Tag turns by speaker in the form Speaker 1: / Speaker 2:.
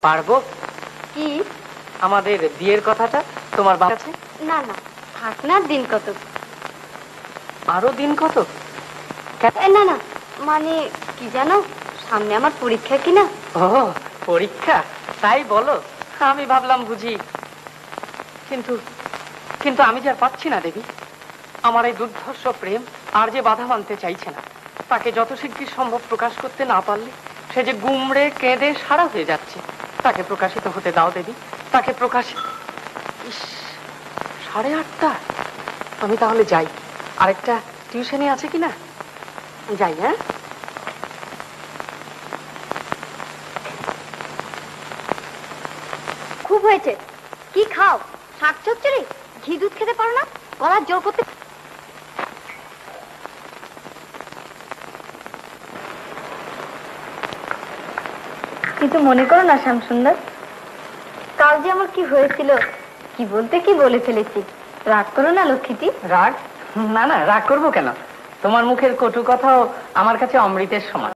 Speaker 1: পারবো
Speaker 2: কি?
Speaker 1: আমাদের বিয়ের কথাটা তোমার বাবা আছে?
Speaker 2: না না, থাক না, দিন কত।
Speaker 1: আরো দিন কত?
Speaker 2: না না, মানে কি জানো, সামনে আমার পরীক্ষা কিনা।
Speaker 1: ও পরীক্ষা, তাই বলো। আমি ভাবলাম বুঝি। কিন্তু কিন্তু আমি যে আর পাচ্ছি না দেবী। আমার এই দুর্ধর্ষ প্রেম আর যে বাধা মানতে চাইছে না। তাকে যত শিগগির সম্ভব প্রকাশ করতে না পারলে সে যে গুমড়ে কেঁদে সারা হয়ে যাচ্ছে। তাকে প্রকাশিত হতে দাও দেবী, তাকে প্রকাশিত। ইস, 8:30। আমি তাহলে যাই। আরেকটা টিউশনি আছে কিনা, যাই। হ্যাঁ,
Speaker 2: খুব হয়েছে। কি খাও? শাক চচ্চড়ি? ঘি দুধ খেতে পারো না? গলার জোর করতে। কিন্তু মনে করো না শ্যামসুন্দর, কাল যে আমার কি হয়েছিল, কি বলতে কি বলে ফেলেছি। রাগ করো না লক্ষ্মীটি।
Speaker 1: রাগ? না না, রাগ করবো কেন? তোমার মুখের কটু কথাও আমার কাছে অমৃতের সমান।